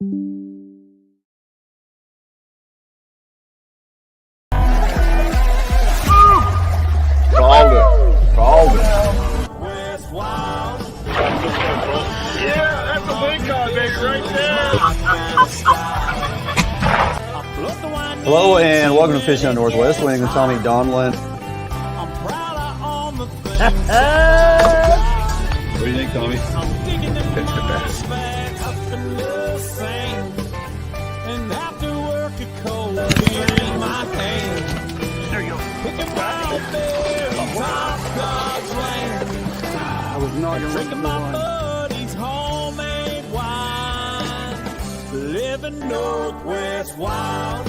Called it. Yeah, that's a big cod bait right there. Hello and welcome to Fishing on Northwest. Duane Tommy, Donlin. What do you think, Tommy? It's the best. There you go. I was not going to make one. Living Northwest wild.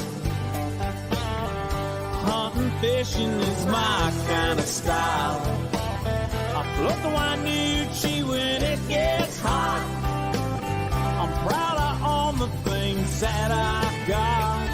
Hunting, fishing is my kind of style. I float the Wainuchi when it gets hot. I'm proud of all the things that I've got.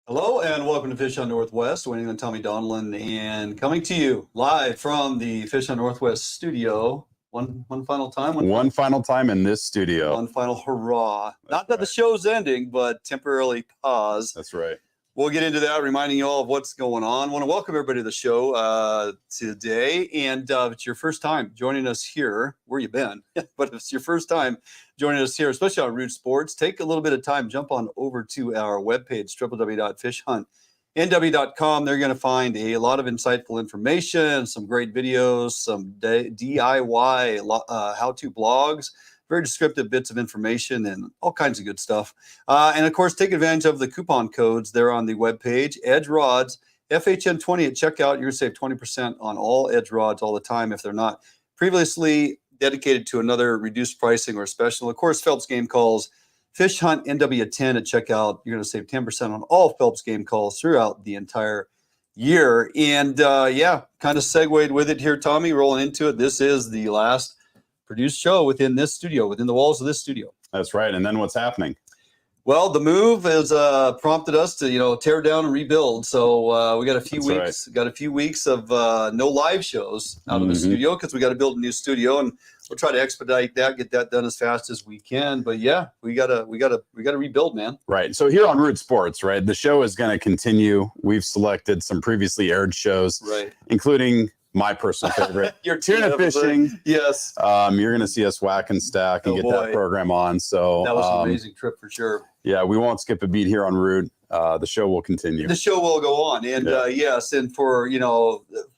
Hello and welcome to Fish on Northwest. Duane and Tommy Donlin, and coming to you live from the Fish on Northwest studio. One final time. One final time in this studio. One final hurrah. Not that the show's ending, but temporarily pause. That's right. We'll get into that, reminding you all of what's going on. I want to welcome everybody to the show today. And if it's your first time joining us here, where you been? But if it's your first time joining us here, especially on Root Sports, take a little bit of time, jump on over to our webpage, www.fishhuntnw.com. They're going to find a lot of insightful information, some great videos, some DIY how-to blogs, very descriptive bits of information, and all kinds of good stuff. And of course, take advantage of the coupon codes there on the webpage. Edge Rods, FHN20 at checkout. You're going to save 20% on all Edge Rods all the time if they're not previously dedicated to another reduced pricing or special. Of course, Phelps Game Calls, Fish Hunt NW10 at checkout. You're going to save 10% on all Phelps Game Calls throughout the entire year. And yeah, kind of segued with it here, Tommy, rolling into it. This is the last produced show within this studio, within the walls of this studio. That's right. And then what's happening? Well, the move has prompted us to, tear down and rebuild. So we got a few weeks, of no live shows out of the studio because we got to build a new studio, and we'll try to expedite that, get that done as fast as we can. But yeah, we gotta rebuild, man. Right. So here on Root Sports, right, the show is going to continue. We've selected some previously aired shows, right, including my personal favorite, your tuna fishing. Yes. You're going to see us whack and stack and get that program on. So that was an amazing trip for sure. Yeah, we won't skip a beat here on Root. The show will continue. The show will go on. And yes, and for,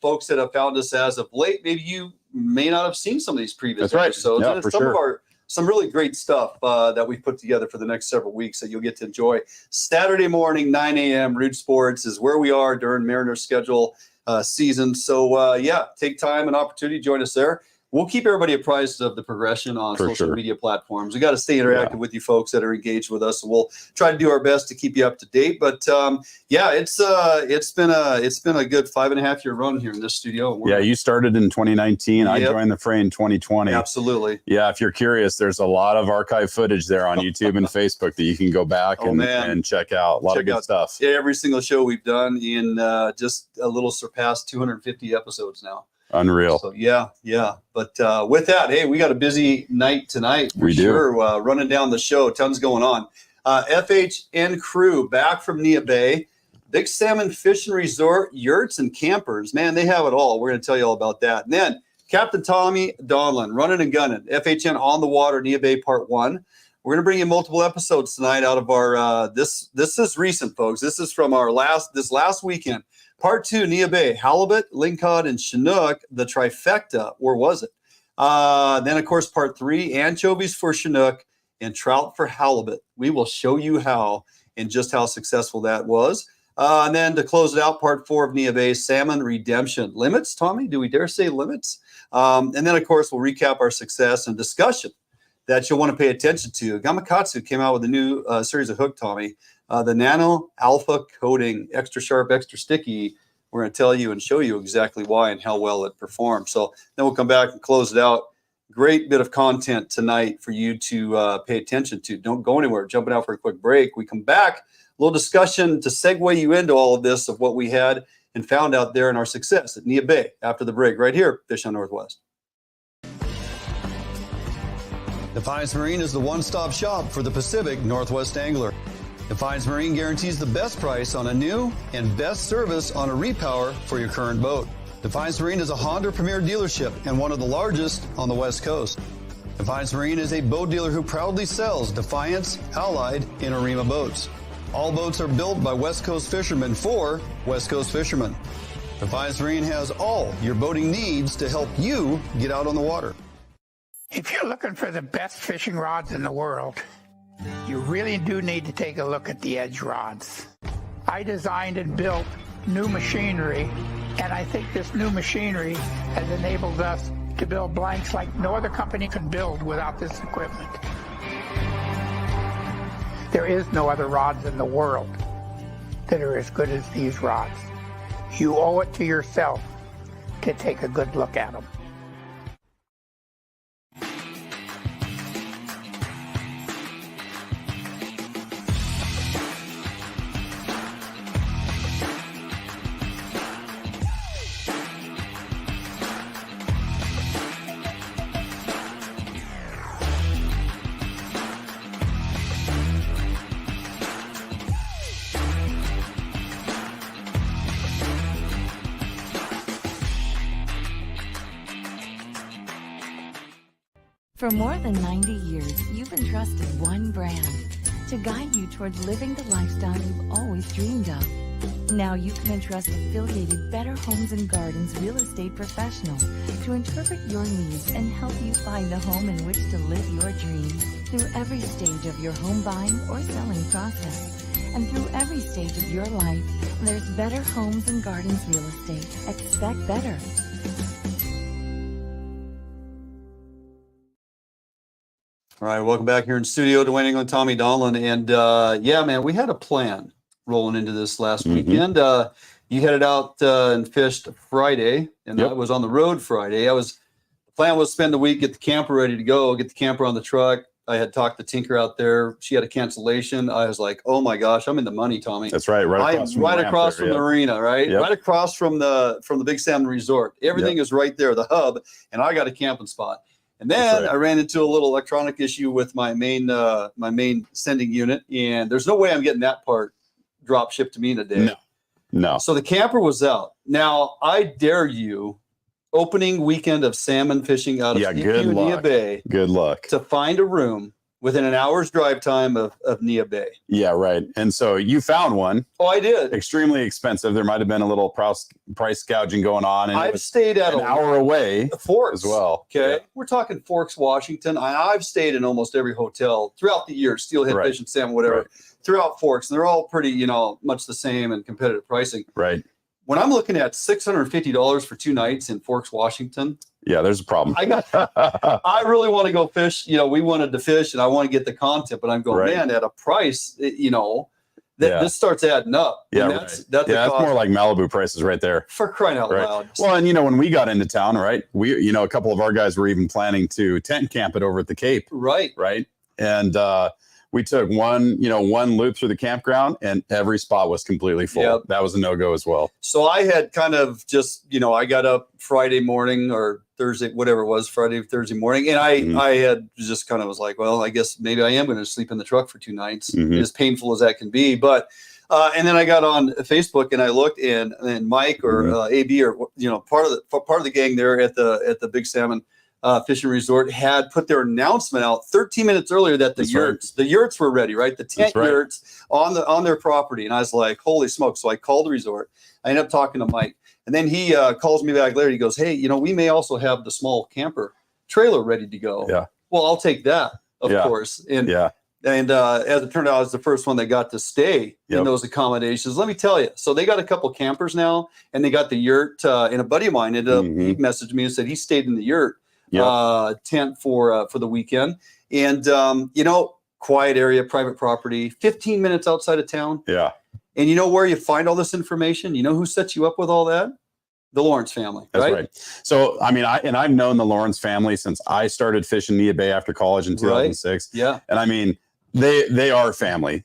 folks that have found us as of late, maybe you may not have seen some of these previous episodes. Yeah, for some really great stuff that we've put together for the next several weeks that you'll get to enjoy. Saturday morning, 9 a.m., Root Sports is where we are during Mariner schedule season. So yeah, take time and opportunity, join us there. We'll keep everybody apprised of the progression on social media platforms. We got to stay interactive with you folks that are engaged with us. So we'll try to do our best to keep you up to date. But yeah, it's been a good 5.5 year run here in this studio. Yeah, you started in 2019. I joined the fray in 2020. Absolutely. Yeah, if you're curious, there's a lot of archive footage there on YouTube and Facebook that you can go back and check out. A lot of good stuff. Yeah, every single show we've done in just a little surpassed 250 episodes now. Unreal. So yeah. But with that, hey, we got a busy night tonight. We do. Running down the show, tons going on. FHN crew back from Neah Bay, Big Salmon Fishing Resort, Yurts and Campers. Man, they have it all. We're going to tell you all about that. And then Captain Tommy Donlin, running and gunning, FHN on the water, Neah Bay Part 1. We're going to bring you multiple episodes tonight out of our this is recent, folks. This is from our last weekend. Part 2, Neah Bay, Halibut, Lingcod, and Chinook, the trifecta, or was it? Then, of course, Part 3, Anchovies for Chinook and Trout for Halibut. We will show you how and just how successful that was. And then to close it out, Part 4 of Neah Bay, Salmon Redemption. Limits, Tommy? Do we dare say limits? And then, of course, we'll recap our success and discussion that you'll want to pay attention to. Gamakatsu came out with a new series of hook, Tommy. The Nano Alpha coating, extra sharp, extra sticky. We're going to tell you and show you exactly why and how well it performs. So then we'll come back and close it out. Great bit of content tonight for you to pay attention to. Don't go anywhere. Jumping out for a quick break. We come back, a little discussion to segue you into all of this of what we had and found out there in our success at Neah Bay after the break right here, Fish on Northwest. Defiance Marine is the one-stop shop for the Pacific Northwest angler. Defiance Marine guarantees the best price on a new and best service on a repower for your current boat. Defiance Marine is a Honda Premier dealership and one of the largest on the West Coast. Defiance Marine is a boat dealer who proudly sells Defiance, Allied, and Arima boats. All boats are built by West Coast fishermen for West Coast fishermen. Defiance Marine has all your boating needs to help you get out on the water. If you're looking for the best fishing rods in the world, you really do need to take a look at the Edge rods. I designed and built new machinery, and I think this new machinery has enabled us to build blanks like no other company can build without this equipment. There is no other rods in the world that are as good as these rods. You owe it to yourself to take a good look at them. For more than 90 years, you've entrusted one brand to guide you towards living the lifestyle you've always dreamed of. Now you can entrust affiliated Better Homes and Gardens real estate professionals to interpret your needs and help you find the home in which to live your dreams through every stage of your home buying or selling process. And through every stage of your life, there's Better Homes and Gardens real estate. Expect better. All right, welcome back here in studio, Duane Tommy Donlin. And yeah, man, we had a plan rolling into this last weekend. You headed out and fished Friday, and I was on the road Friday. The plan was to spend the week, get the camper ready to go, get the camper on the truck. I had talked to Tinker out there. She had a cancellation. I was like, oh my gosh, I'm in the money, Tommy. That's right. Right across from the arena, right? Yep. Right across from the Big Salmon Resort. Everything is right there, the hub, and I got a camping spot. And then I ran into a little electronic issue with my main sending unit, and there's no way I'm getting that part drop shipped to me in a day. No. So the camper was out. Now I dare you, opening weekend of salmon fishing out of Neah Bay. Good luck to find a room within an hour's drive time of Neah Bay. Yeah, right. And so you found one. Oh, I did. Extremely expensive. There might have been a little price gouging going on. And I've stayed at an hour away. Forks as well. Okay. Yeah. We're talking Forks, Washington. I've stayed in almost every hotel throughout the year, steelhead, fish, and salmon, whatever, throughout Forks. And they're all pretty, much the same and competitive pricing. Right. When I'm looking at $650 for 2 nights in Forks, Washington. Yeah, there's a problem. I really want to go fish. We wanted to fish and I want to get the content, but I'm going, man, at a price, this starts adding up. Yeah, that's that's more like Malibu prices right there. For crying out loud. Well, and when we got into town, right, we, a couple of our guys were even planning to tent camp it over at the Cape. Right. And we took one loop through the campground and every spot was completely full. Yep. That was a no-go as well. So I had kind of just, I got up Friday morning or Thursday, whatever it was, Friday, Thursday morning. And I had just kind of was like, well, I guess maybe I am going to sleep in the truck for 2 nights, as painful as that can be. But, and then I got on Facebook and I looked and Mike or AB or, part of the gang there at the Big Salmon Fishing Resort had put their announcement out 13 minutes earlier that the yurts were ready, right? The tent yurts on their property. And I was like, holy smoke. So I called the resort. I ended up talking to Mike. And then he calls me back later. He goes, hey, we may also have the small camper trailer ready to go. Yeah. Well, I'll take that, of course. And as it turned out, I was the first one that got to stay in those accommodations. Let me tell you. So they got a couple campers now, and they got the yurt. And a buddy of mine ended up, he messaged me and said he stayed in the yurt tent for the weekend. And, quiet area, private property, 15 minutes outside of town. Yeah. And you know where you find all this information? You know who sets you up with all that? The Lawrence family. That's right. So, I've known the Lawrence family since I started fishing Neah Bay after college in 2006. Yeah. And they are family.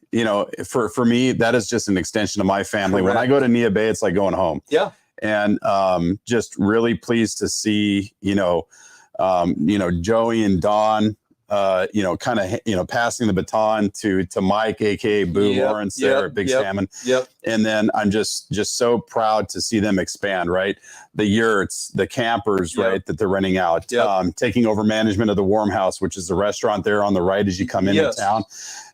For me, that is just an extension of my family. Correct. When I go to Neah Bay, it's like going home. Yeah. And just really pleased to see, Joey and Don kind of, passing the baton to Mike, aka Boo Lawrence there at Big Salmon. Yep. And then I'm just so proud to see them expand, right? The yurts, the campers, right, that they're renting out, taking over management of the Warm House, which is the restaurant there on the right as you come into town.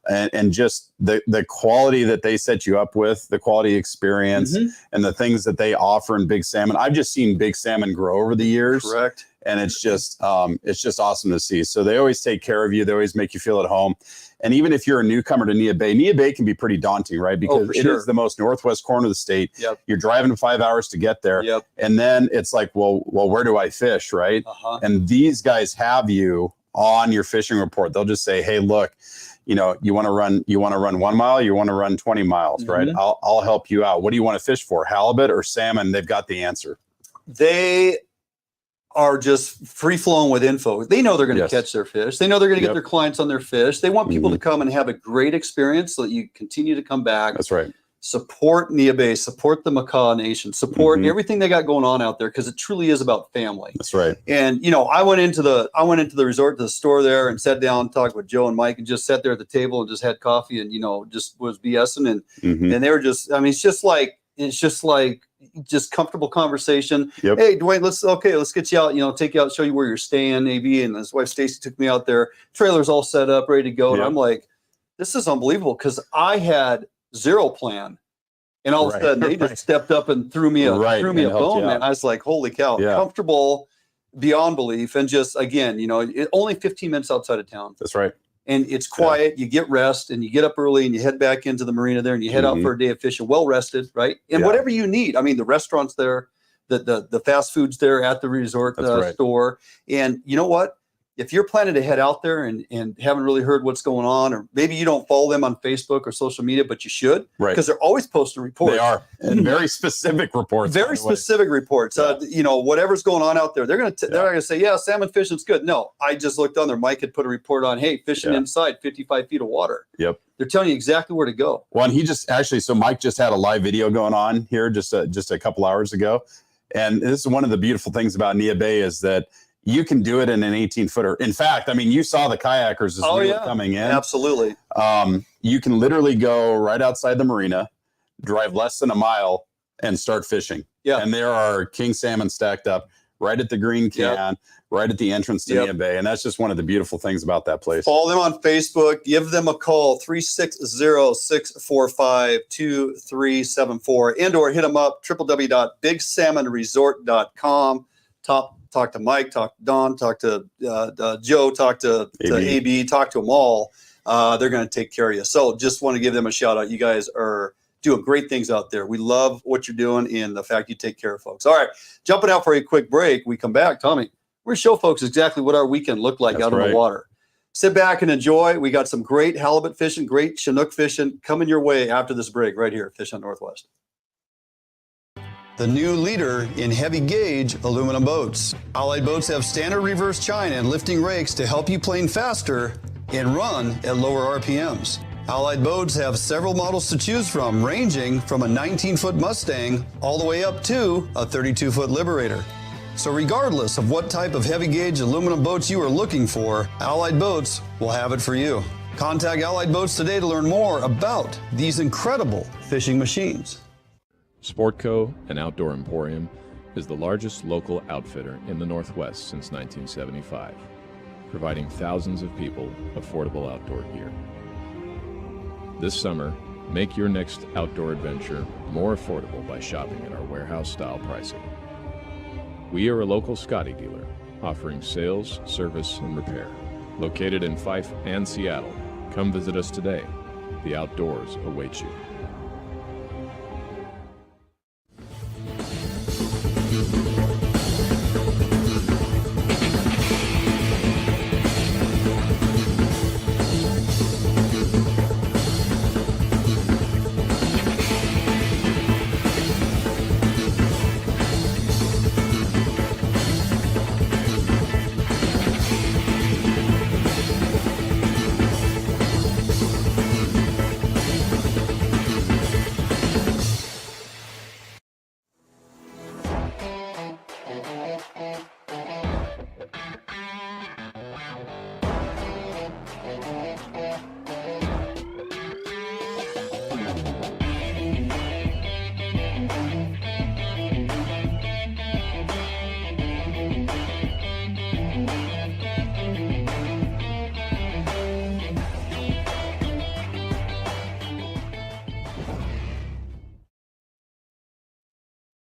And just the quality that they set you up with, the quality experience, and the things that they offer in Big Salmon. I've just seen Big Salmon grow over the years. Correct. And it's just awesome to see. So they always take care of you. They always make you feel at home. And even if you're a newcomer to Neah Bay can be pretty daunting, right? Because it is the most northwest corner of the state. Yep. You're driving 5 hours to get there. Yep. And then it's like, well, where do I fish, right? And these guys have you on your fishing report. They'll just say, hey, look, you want to run 1 mile, you want to run 20 miles, right? I'll help you out. What do you want to fish for? Halibut or salmon? They've got the answer. They are just free flowing with info. They know they're going to catch their fish. They know they're going to get their clients on their fish. They want people to come and have a great experience so that you continue to come back. That's right. Support Neah Bay, support the Macaw Nation, support everything they got going on out there, because it truly is about family. That's right. And I went into the resort, to the store there, and sat down, talked with Joe and Mike, and just sat there at the table and just had coffee and just was BSing and they were just, I mean, it's just like comfortable conversation. Hey, Duane, let's get you out, take you out, show you where you're staying, AB. And his wife Stacy took me out there. Trailer's all set up, ready to go. And I'm like, this is unbelievable, because I had zero plan. And all of a sudden they just stepped up and threw me a bone, man. I was like, holy cow, comfortable beyond belief. And just, again, only 15 minutes outside of town. That's right. And it's quiet. You get rest, and you get up early, and you head back into the marina there, and you head out for a day of fishing, well rested, right? And whatever you need. I mean, the restaurant's there, the fast food's there at the resort store. And you know what? If you're planning to head out there and haven't really heard what's going on, or maybe you don't follow them on Facebook or social media, but you should, because they're always posting reports. They are, and very specific reports. Very specific reports. Whatever's going on out there, they're not going to say, yeah, salmon fishing's good. No, I just looked on there. Mike had put a report on, hey, fishing inside 55 feet of water. Yep. They're telling you exactly where to go. Well, and so Mike just had a live video going on here just a couple hours ago. And this is one of the beautiful things about Neah Bay, is that you can do it in an 18-footer. In fact, I mean, you saw the kayakers as we were coming in. Absolutely. You can literally go right outside the marina, drive less than a mile, and start fishing. Yeah. And there are king salmon stacked up right at the green can, right at the entrance to Neah Bay. And that's just one of the beautiful things about that place. Follow them on Facebook. Give them a call, 360-645-2374, and or hit them up, www.bigsalmonresort.com. Talk to Mike, talk to Don, talk to Joe, talk to AB, talk to them all. They're going to take care of you. So just want to give them a shout out. You guys are doing great things out there. We love what you're doing and the fact you take care of folks. All right, jumping out for a quick break. We come back. Tommy, we're going to show folks exactly what our weekend looked like out on the water. Sit back and enjoy. We got some great halibut fishing, great Chinook fishing coming your way after this break right here at Fish on Northwest. The new leader in heavy gauge aluminum boats. Allied boats have standard reverse chine and lifting rakes to help you plane faster and run at lower RPMs. Allied boats have several models to choose from, ranging from a 19-foot Mustang all the way up to a 32-foot Liberator. So regardless of what type of heavy gauge aluminum boats you are looking for, Allied Boats will have it for you. Contact Allied Boats today to learn more about these incredible fishing machines. Sportco, an outdoor emporium, is the largest local outfitter in the Northwest since 1975, providing thousands of people affordable outdoor gear. This summer, make your next outdoor adventure more affordable by shopping at our warehouse-style pricing. We are a local Scotty dealer, offering sales, service, and repair. Located in Fife and Seattle, come visit us today. The outdoors await you.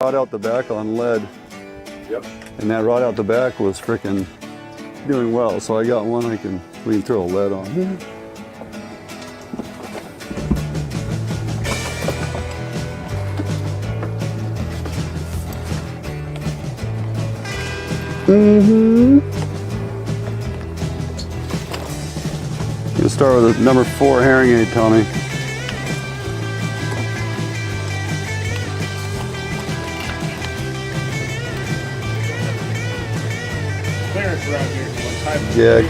Rod out the back on lead. Yep. And that rod out the back was freaking doing well. So I got one we can throw a lead on. Mm-hmm. We'll start with a number 4 herring aid, Tommy. Clearance around here. Jig.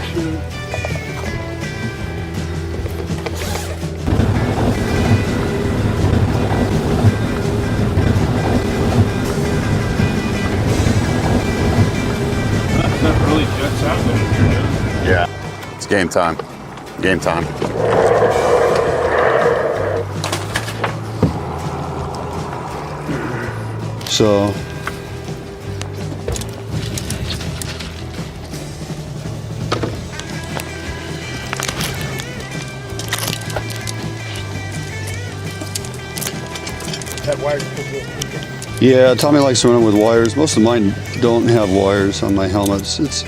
That really juts out when you're doing. Yeah. It's game time. Game time. So That wire. yeah, Tommy likes to run with wires. Most of mine don't have wires on my helmets. It's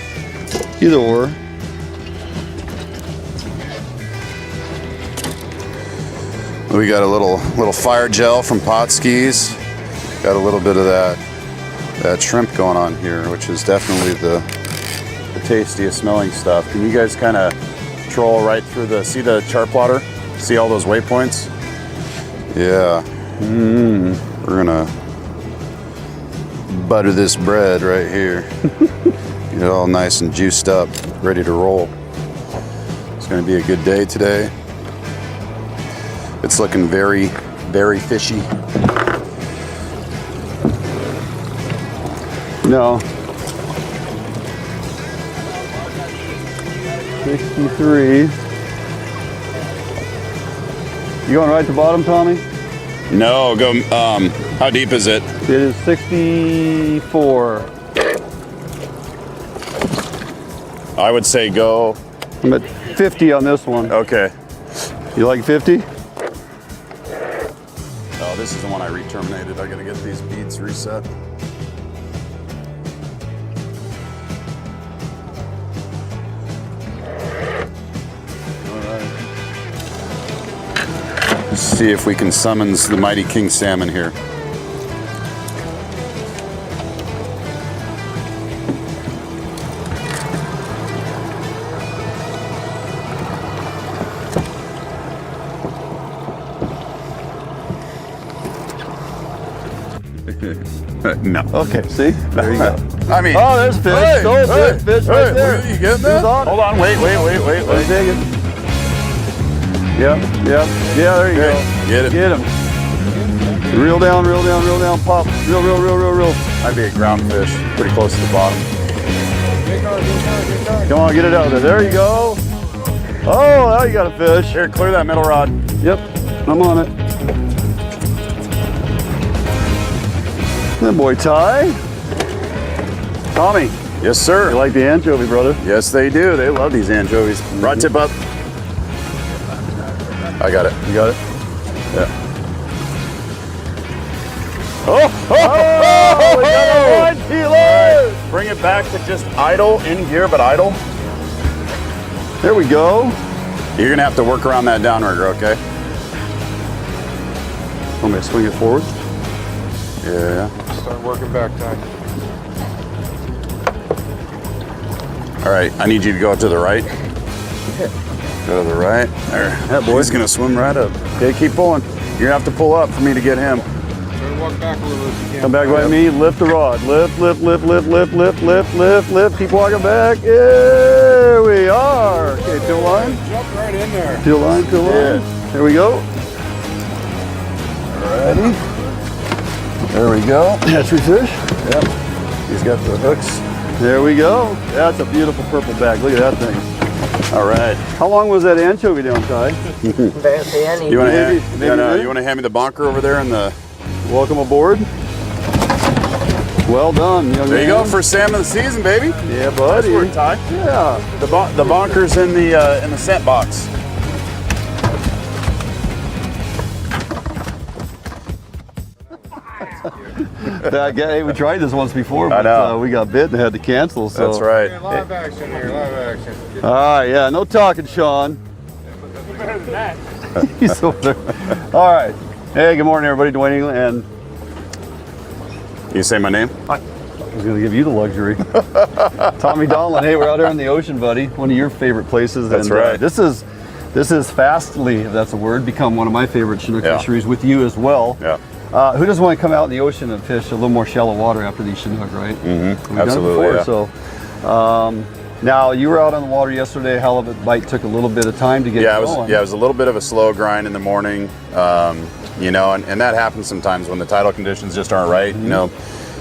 either or. We got a little fire gel from Pot Skis. Got a little bit of that shrimp going on here, which is definitely the tastiest smelling stuff. Can you guys kind of troll right through see the chart plotter? See all those waypoints? Yeah. We're gonna butter this bread right here. Get it all nice and juiced up, ready to roll. It's gonna be a good day today. It's looking very, very fishy. No. 63. You going right to bottom, Tommy? No, go, how deep is it? It is 64. I would say go. I'm at 50 on this one. Okay. You like 50? Oh, this is the one I re-terminated. I gotta get these beads reset. Let's see if we can summons the mighty king salmon here. No. Okay, see? There you go. I mean, Oh, there's fish. Hey, There's hey, fish right there. You getting that? Who's on it? Hold on, wait. Let me dig it. Yep. Yeah, there you go. Get it. Get him. Reel down, pop. Reel. Might be a ground fish, pretty close to the bottom. Come on, get it out of there. There you go. Oh, now you got a fish. Here, clear that middle rod. Yep, I'm on it. Good boy, Ty. Tommy, Yes, sir. you like the anchovy, brother? Yes, they do. They love these anchovies. Rod tip up. I got it. You got it? Yeah. Oh, we got a 1 kilo. Bring it back to just idle, in gear, but idle. There we go. You're gonna have to work around that downrigger, okay? Want me to swing it forward? Yeah. Start working back time. All right, I need you to go to the right. Go to the right. There. Yeah, boy. He's gonna swim right up. Okay, keep pulling. You're gonna have to pull up for me to get him. Try to walk back a little if you can. Come back by me, lift the rod. Lift. Keep walking back. Here we are. Okay, fill line. Jump right in there. Fill line. Yeah. There we go. Ready? There we go. Hatchery fish. Yep. He's got the hooks. There we go. That's a beautiful purple bag. Look at that thing. All right. How long was that anchovy down, Ty? You want to hand me the bonker over there and the. Welcome aboard. Well done, young There you man. go for salmon of the season, baby. Yeah, buddy. Nice work, Ty. Yeah. The bonker's in the scent box. Hey, we tried this once before, I but know. we got bit and had to cancel. So. That's right. Hey, live action here, live action. All right, yeah, no talking, Sean. Better than that. He's over there. All right. Hey, good morning, everybody. Duane England, and You say my name? I was going to give you the luxury. Tommy Donlin. Hey, we're out here in the ocean, buddy. One of your favorite places. That's and, right. This is fastly, if that's a word, become one of my favorite Chinook Yeah. fisheries with you as well. Yeah. Who doesn't want to come out in the ocean and fish a little more shallow water after these Chinook, right? Mm-hmm. We've Absolutely. done it before, so. Now you were out on the water yesterday. Halibut bite took a little bit of time to get going. It was a little bit of a slow grind in the morning, you know, and that happens sometimes when the tidal conditions just aren't right. Mm-hmm. You know,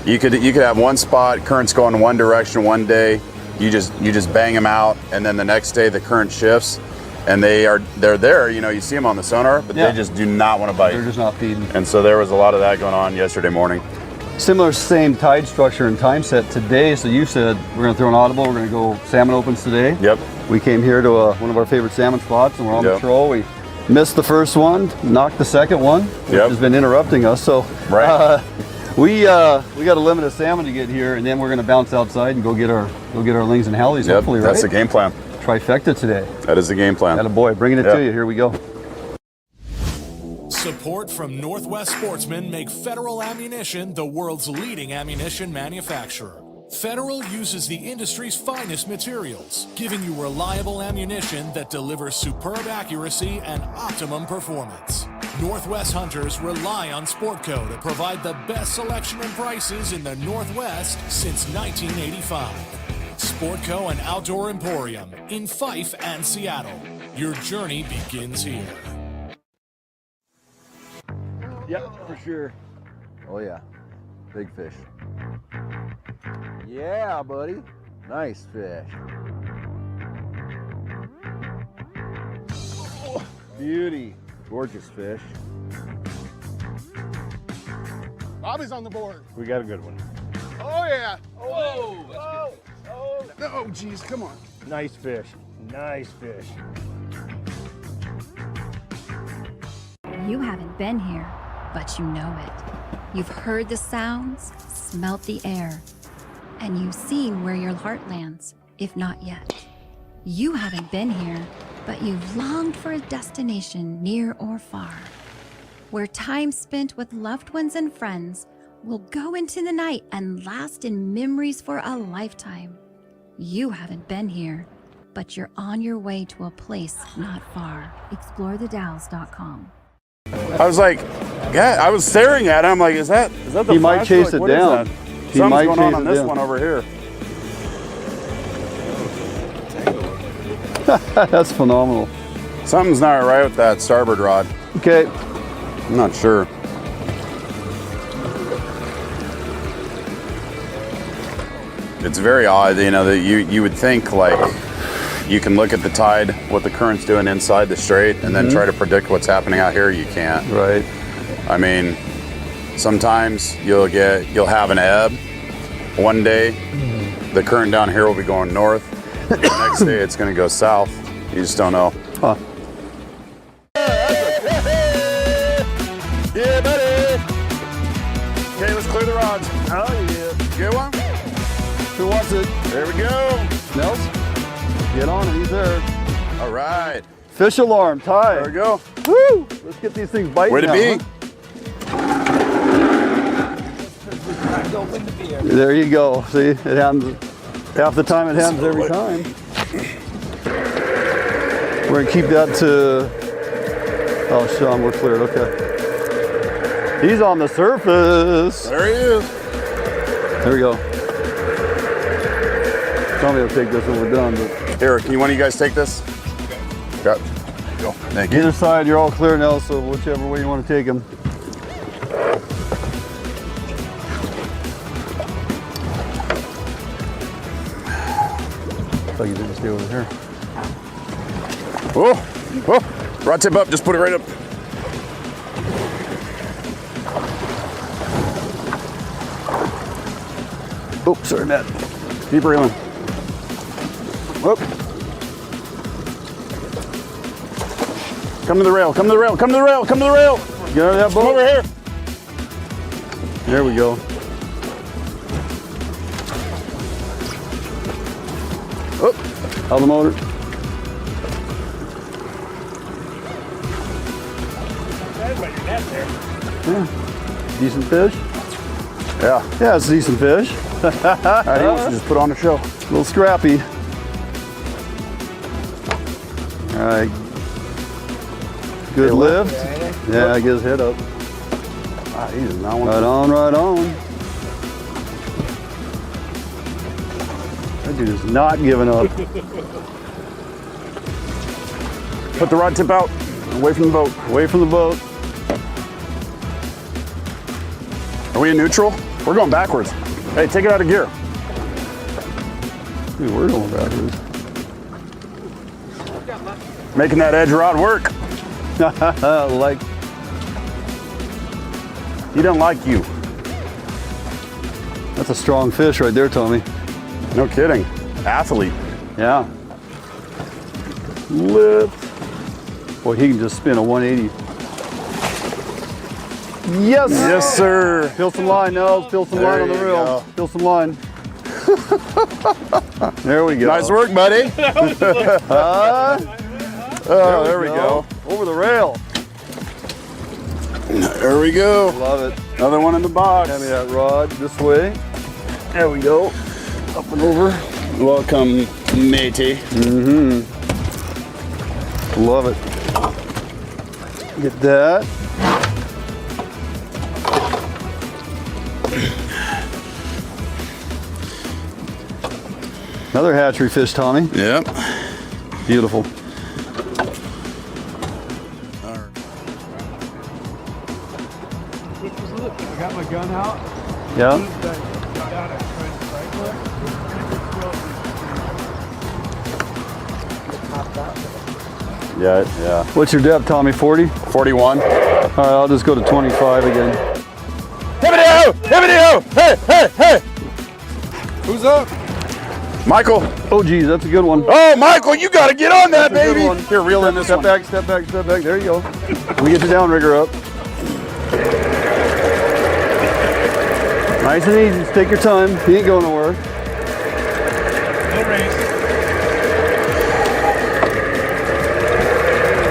you could have one spot, currents go in one direction one day, you just bang them out, and then the next day the current shifts, and they're there. You know, you see them on the sonar, but Yeah. they just do not want to bite. They're just not feeding. And so there was a lot of that going on yesterday morning. Similar same tide structure and time set today. So you said we're going to throw an audible. We're going to go salmon opens today. Yep. We came here to one of our favorite salmon spots, and we're on Yep. the troll. We missed the first one, knocked the second one, which Yep. has been interrupting us. So Right. we got a limit of salmon to get here, and then we're going to bounce outside and go get our lings and hallies. Yep. Hopefully, right? That's the game plan. Trifecta today. That is the game plan. Attaboy, bringing it Yep. to you. Here we go. Support from Northwest Sportsmen make Federal Ammunition the world's leading ammunition manufacturer. Federal uses the industry's finest materials, giving you reliable ammunition that delivers superb accuracy and optimum performance. Northwest hunters rely on Sportco to provide the best selection and prices in the Northwest since 1985. Sportco and Outdoor Emporium in Fife and Seattle. Your journey begins here. Yep, for sure. Oh yeah, big fish. Yeah, buddy. Nice fish. Oh, beauty. Gorgeous fish. Bobby's on the board. We got a good one. Oh, yeah. Oh, oh, geez, come on. Nice fish. Nice fish. You haven't been here, but you know it. You've heard the sounds, smelt the air, and you've seen where your heart lands, if not yet. You haven't been here, but you've longed for a destination near or far, where time spent with loved ones and friends will go into the night and last in memories for a lifetime. You haven't been here, but you're on your way to a place not far. ExploreTheDalles.com. I was like, yeah, I was staring at it. I'm like, is that the He might flash? chase Like, it what is down. that? He Something's might going chase on it this down. one over here. That's phenomenal. Something's not right with that starboard rod. Okay. I'm not sure. It's very odd, you know, that you would think like you can look at the tide, what the current's doing inside the strait, and then try to predict what's happening out here. You can't. Right. I mean, sometimes you'll have an ebb. One day, the current down here will be going north. The next day, it's going to go south. You just don't know. Huh. Yeah, buddy. Okay, let's clear the rods. Oh yeah. Good one. Who wants it? There we go. Nels? Get on it. He's there. All right. Fish alarm. Tie. There we go. Woo! Let's get these things biting. Way to now, be. huh? There you go. See, it happens. Half the time it happens every time. We're gonna keep that to. Oh, Sean, we're cleared. Okay. He's on the surface. There he is. There we go. Somebody will take this when we're done. But Here, can one of you guys take this? Got. Go. Thank you. either side, you're all clear now. So whichever way you want to take him. I thought you didn't stay over here. Oh, oh. Rod tip up. Just put it right up. Oh, sorry, Matt. Keep reeling. Whoop. Come to the rail. Come to the rail. Come to the rail. Come to the rail. Get out of that Come boat. over here. There we go. Out the motor. Yeah. Decent fish? Yeah, it's a decent fish. All right, he wants to just put on a show. A little scrappy. All right. Good lift. Yeah, get his head up. Ah, he does not want Right on, right on. That dude is not giving up. Put the rod tip out, away from the boat. Away from the boat. Are we in neutral? We're going backwards. Hey, take it out of gear. Dude, we're going backwards. Making that edge rod work. Like, He doesn't like you. that's a strong fish right there, Tommy. No kidding. Athlete. Yeah. Lift. Boy, he can just spin a 180. Yes! Yes, sir. Feel some line, Nels. Feel some line on the There you reel. go. Feel some line. There we go. Nice work, buddy. Oh, there we go. Over the rail. There we go. Love it. Another one in the box. Hand me that rod this way. There we go. Up and over. Welcome, matey. Love it. Get that. Another hatchery fish, Tommy. Yep. Beautiful. I got my gun out. Yeah. Yeah. What's your depth, Tommy? 40? 41. All right, I'll just go to 25 again. Hibbity-ho! Hibbity-ho! Hey, hey, hey! Who's up? Michael. Oh, geez, that's a good one. Oh, Michael, you got to get on that, That's a good baby. one. Here, reel in this Step one. back, step back, step back. There you go. Let me get your downrigger up. Nice and easy. Just take your time. He ain't going nowhere. No race.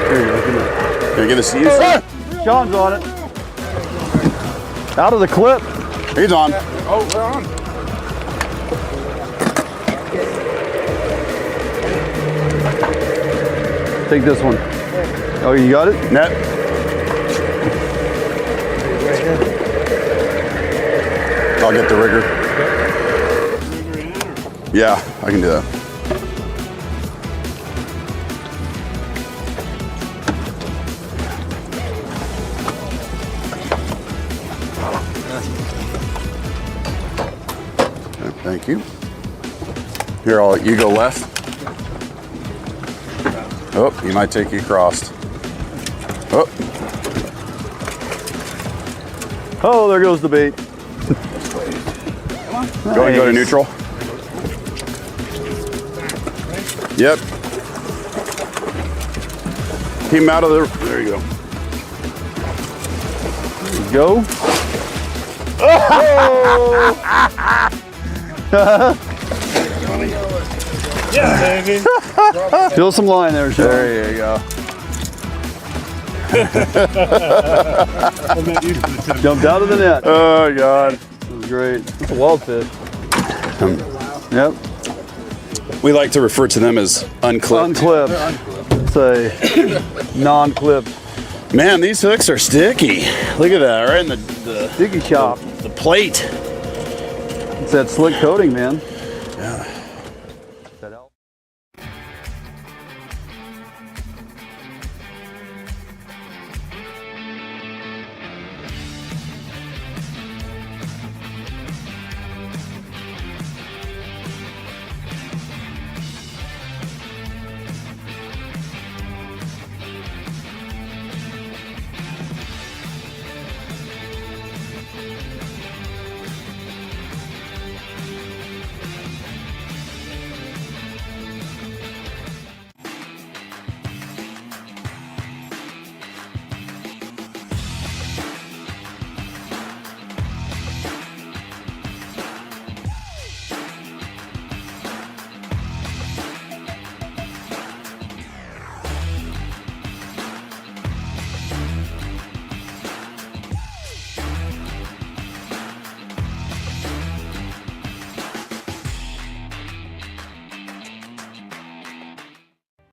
There you go. Come on. Here, get a seize. Sean's on it. Out of the clip. He's on. Oh, we're on. Take this one. Oh, you got it? Net. I'll get the rigger. Yeah, I can do that. Okay, thank you. Here, I'll let you go left. Oh, he might take you across. Oh, Oh, there goes the bait. go and go to neutral. Yep. Keep him out of the. There you go. There you go. Yeah, baby. Feel some line there, Sean. There you go. Jumped out of the net. Oh God. That was great. That's a wild fish. Yep. We like to refer to them as unclipped. Unclipped. Say non-clipped. Man, these hooks are sticky. Look at that, right in the Sticky chop. the plate. It's that slick coating, man. Yeah.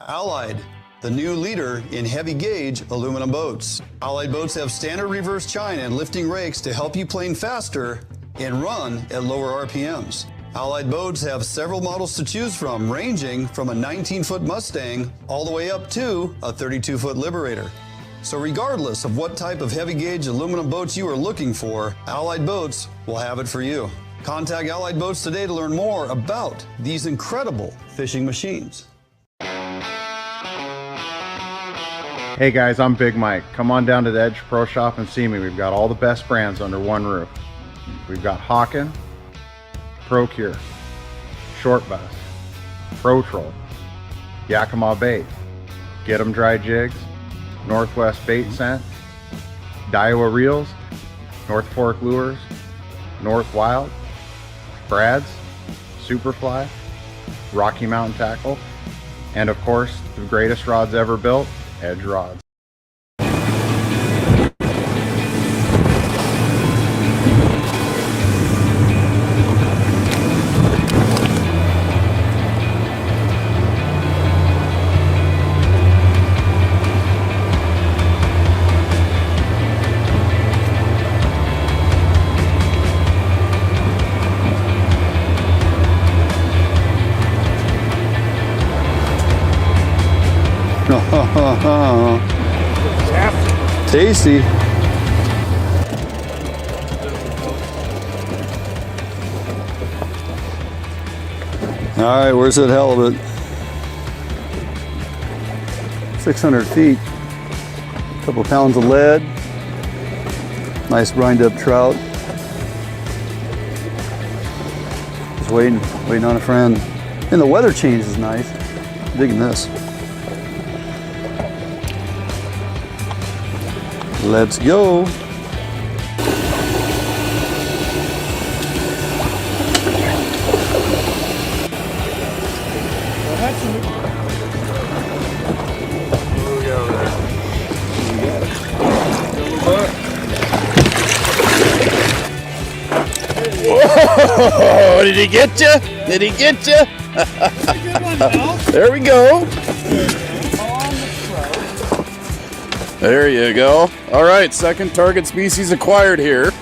Allied, the new leader in heavy gauge aluminum boats. Allied boats have standard reverse chine and lifting rakes to help you plane faster and run at lower RPMs. Allied boats have several models to choose from, ranging from a 19-foot Mustang all the way up to a 32-foot Liberator. So regardless of what type of heavy gauge aluminum boats you are looking for, Allied Boats will have it for you. Contact Allied Boats today to learn more about these incredible fishing machines. Hey guys, I'm Big Mike. Come on down to the Edge Pro Shop and see me. We've got all the best brands under one roof. We've got Hawken, Procure, Short Bass, Pro Troll, Yakima Bait, Get 'em Dry Jigs, Northwest Bait Scent, Daiwa Reels, North Fork Lures, North Wild, Brad's, Superfly, Rocky Mountain Tackle, and of course, the greatest rods ever built, Edge Rods. Tasty. All right, where's that halibut? 600 feet. A couple pounds of lead. Nice grind up trout. Just waiting on a friend. And the weather change is nice. Digging this. Let's go. Whoa! Did he get you? Did he get you? There we go. There you go. All right, second target species acquired here.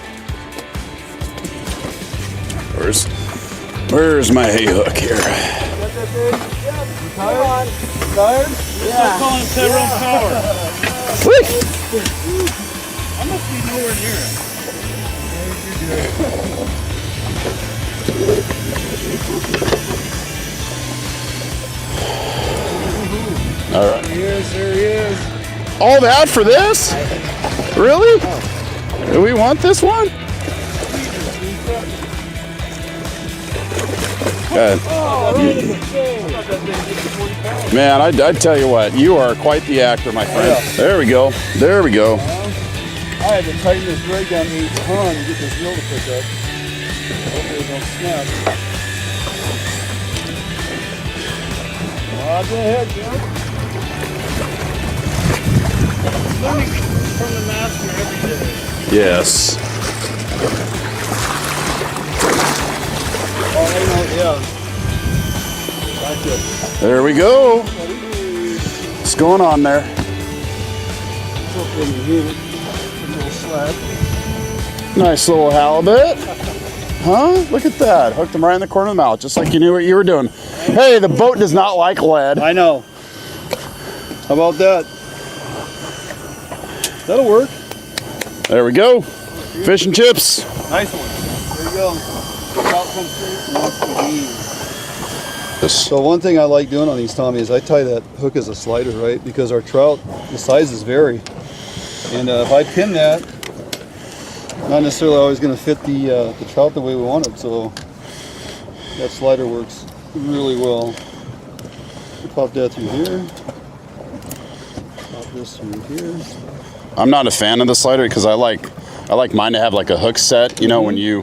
Where's my hay hook here? Tired? Yeah. I'm calling Tyrone Power. I must be nowhere near it. All right. There he is. All that for this? Really? Do we want this one? Man, I tell you what, you are quite the actor, my friend. Yeah. There we go. There we go. I had to tighten this rig down 8 ton to get this reel to pick up. Hopefully it don't snap. Go ahead, Jim. Learning from the master every day. Yes. Oh, yeah. There we go. What's going on there? Nice little halibut. Huh? Look at that. Hooked him right in the corner of the mouth, just like you knew what you were doing. Hey, the boat does not like lead. I know. How about that? That'll work. There we go. Fish and chips. Nice one. There you go. Trout comes through. So one thing I like doing on these, Tommy, is I tie that hook as a slider, right? Because our trout, the sizes vary. And if I pin that, not necessarily always going to fit the trout the way we want it. So that slider works really well. Pop that through here. Pop this through here. I'm not a fan of the slider because I like mine to have like a hook set, you know, when he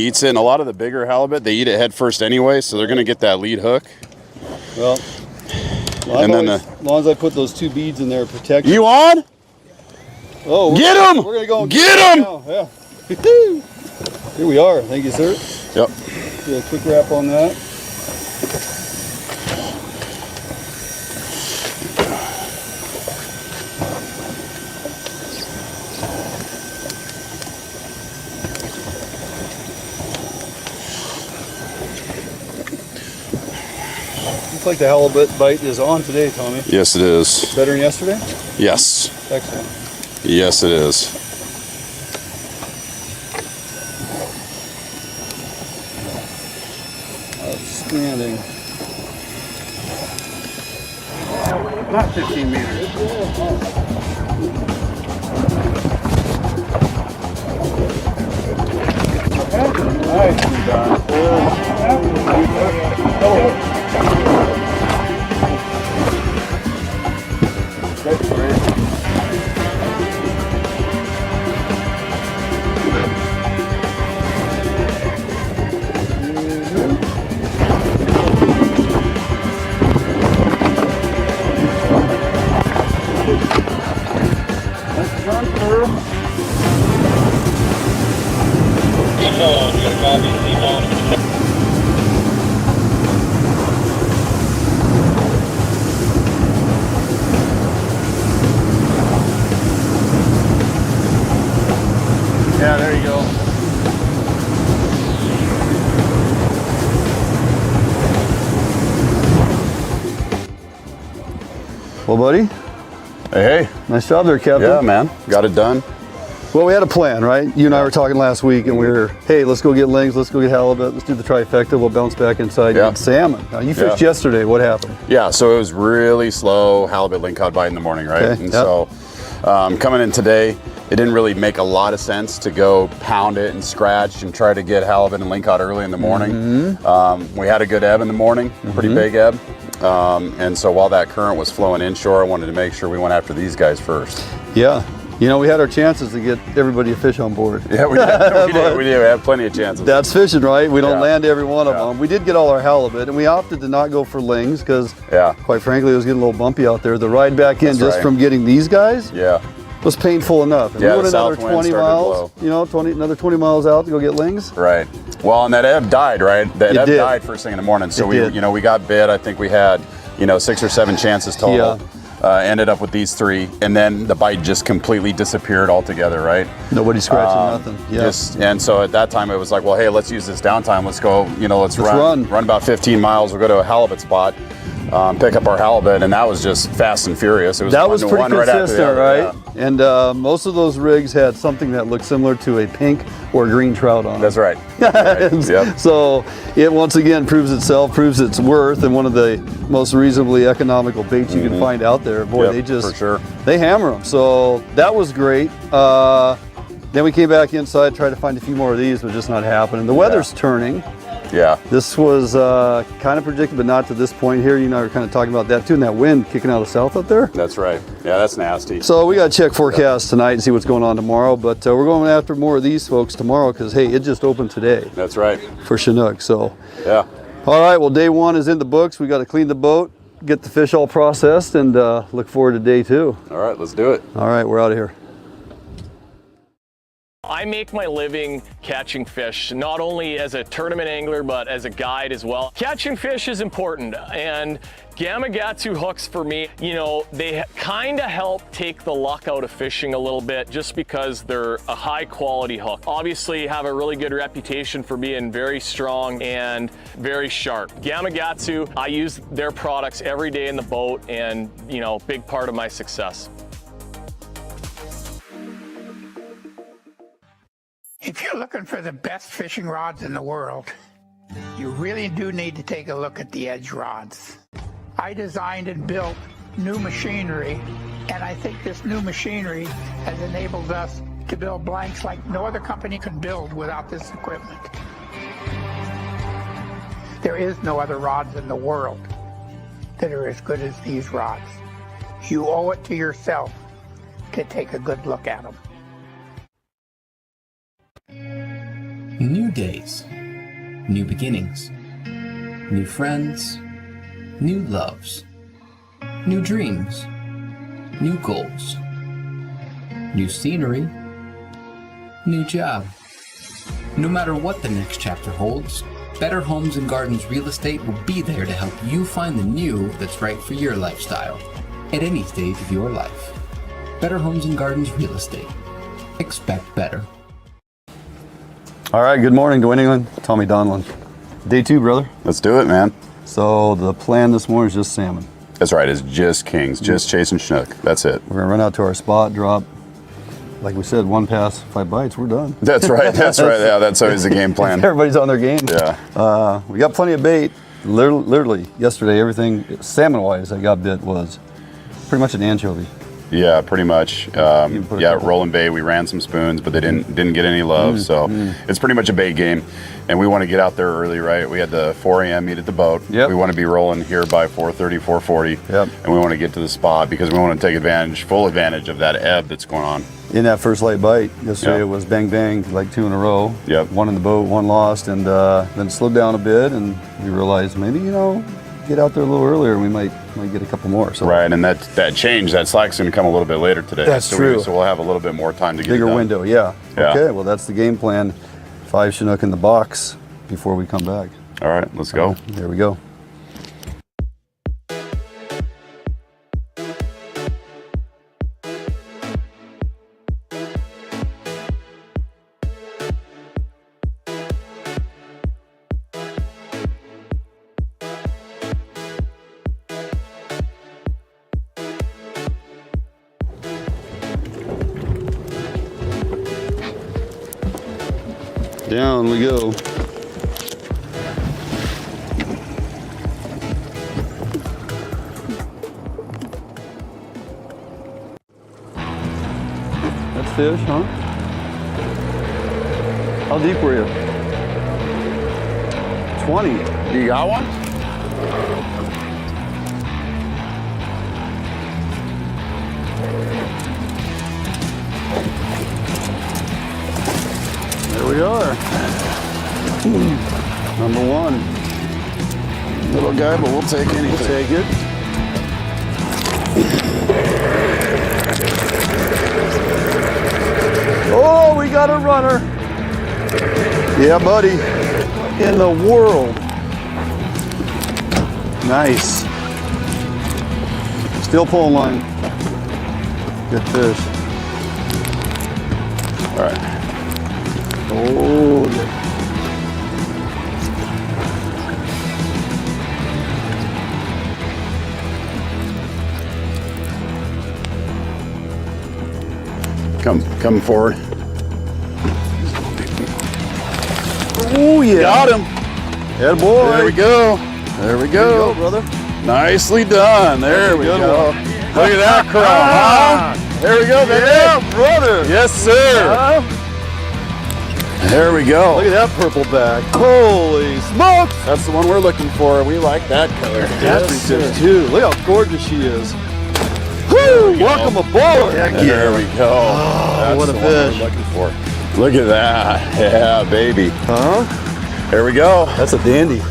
eats it. And a lot of the bigger halibut, they eat it head first anyway, so they're going to get that lead hook. Well, as long as I put those 2 beads in there to protect you on? Oh, get him! We're gonna go and get him! Yeah. Here we are. Thank you, sir. Yep. Do a quick wrap on that. like the halibut bite is on today, Tommy. Yes, it is. Better than yesterday? Yes. Excellent. Yes, it is. Outstanding. About 15 meters. Nice, Don. That's great. Yeah, there you go. Well, buddy, Hey. nice job there, Captain. Yeah, man. Got it done. Well, we had a plan, right? You and I were talking last week, and we were, hey, let's go get lings, let's go get halibut, let's do the trifecta, we'll bounce back inside and get salmon. Now, you fished yesterday, what happened? Yeah, so it was really slow halibut lingcod bite in the morning, right? Okay, And so coming in today, it didn't really make a lot of sense to go pound it and scratch and try to get halibut and lingcod early in the morning. We had a good ebb in the morning, pretty big ebb. And so while that current was flowing inshore, I wanted to make sure we went after these guys first. Yeah. You know, we had our chances to get everybody to fish on board. Yeah, we did. We had plenty of chances. That's fishing, right? We don't land every one of them. We did get all our halibut, and we opted to not go for lings because, quite frankly, it was getting a little bumpy out there. The ride back in from getting these guys was painful enough. And we went another 20 miles, you know, another 20 miles out to go get lings. Right. Well, and that ebb died, right? That ebb died first thing in the morning. So we got bit. I think we had, 6 or 7 chances total. Ended up with these 3, and then the bite just completely disappeared altogether, right? Nobody scratching nothing. And so at that time it was like, well, hey, let's use this downtime. Let's go, let's run about 15 miles. We'll go to a halibut spot, pick up our halibut, and that was just fast and furious. It was that was pretty consistent, right? Yeah. And most of those rigs had something that looked similar to a pink or green trout on it. That's right. So it once again proves its worth, and one of the most reasonably economical baits you can find out there. Boy, they just they hammer them. So that was great. Then we came back inside, tried to find a few more of these, but just not happening. The weather's turning. Yeah. This was kind of predicted, but not to this point here. You and I were kind of talking about that too, and that wind kicking out of the south up there. That's right. Yeah, that's nasty. So we got to check forecast tonight and see what's going on tomorrow. But we're going after more of these folks tomorrow because, hey, it just opened today. That's right. For Chinook. So, yeah. All right, well, day 1 is in the books. We got to clean the boat, get the fish all processed, and look forward to day 2. All right, let's do it. All right, we're out of here. I make my living catching fish, not only as a tournament angler, but as a guide as well. Catching fish is important, and Gamakatsu hooks for me, they kind of help take the luck out of fishing a little bit just because they're a high quality hook. Obviously have a really good reputation for being very strong and very sharp. Gamakatsu, I use their products every day in the boat, and big part of my success. If you're looking for the best fishing rods in the world, you really do need to take a look at the Edge rods. I designed and built new machinery, and I think this new machinery has enabled us to build blanks like no other company can build without this equipment. There is no other rods in the world that are as good as these rods. You owe it to yourself to take a good look at them. New days, new beginnings, new friends, new loves, new dreams, new goals, new scenery, new job. No matter what the next chapter holds, Better Homes and Gardens Real Estate will be there to help you find the new that's right for your lifestyle at any stage of your life. Better Homes and Gardens Real Estate. Expect better. All right, good morning, Duane Tommy Donlin. Day 2, brother. Let's do it, man. So the plan this morning is just salmon. That's right. It's just kings, just chasing Chinook. That's it. We're gonna run out to our spot, drop, like we said, 1 pass, 5 bites. We're done. That's right. That's right. Yeah, that's always the game plan. Everybody's on their game. Yeah. We got plenty of bait. Literally yesterday, everything salmon-wise I got bit was pretty much an anchovy. Yeah, pretty much. Yeah, rolling bait. We ran some spoons, but they didn't get any love. So it's pretty much a bait game, and we want to get out there early, right? We had the 4 a.m. meet at the boat. Yep. We want to be rolling here by 4:30, 4:40. Yep. And we want to get to the spot because we want to take full advantage of that ebb that's going on. In that first light bite yesterday, it was bang bang, like 2 in a row. Yep. 1 in the boat, 1 lost, and then slowed down a bit, and we realized maybe get out there a little earlier, we might get a couple more. So. Right, and that change, that slack's going to come a little bit later today. That's true. So we'll have a little bit more time to get it bigger done. window, yeah. Yeah. Okay, well that's the game plan. 5 Chinook in the box before we come back. All right, let's go. There we go. Down we go. That's fish, huh? How deep were you? 20. You got one? There we are. Number 1. Little guy, but we'll take anything. We'll take it. Oh, we got a runner. Yeah, buddy. In the world. Nice. Still pulling line. Good fish. All right. Oh, yeah. Come forward. Oh, yeah. Got him. Attaboy. There we go. There we go. Brother. Nicely done. There we go. Look at that crawl, huh? There we go, baby. Yeah, brother. Yes, sir. There we go. Look at that purple back. Holy smokes. That's the one we're looking for. We like that color. That's fish too. Look how gorgeous she is. Woo! Welcome aboard. There we go. Oh, what a the fish. one we're looking for. Look at that. Yeah, baby. Huh? There we go. That's a dandy.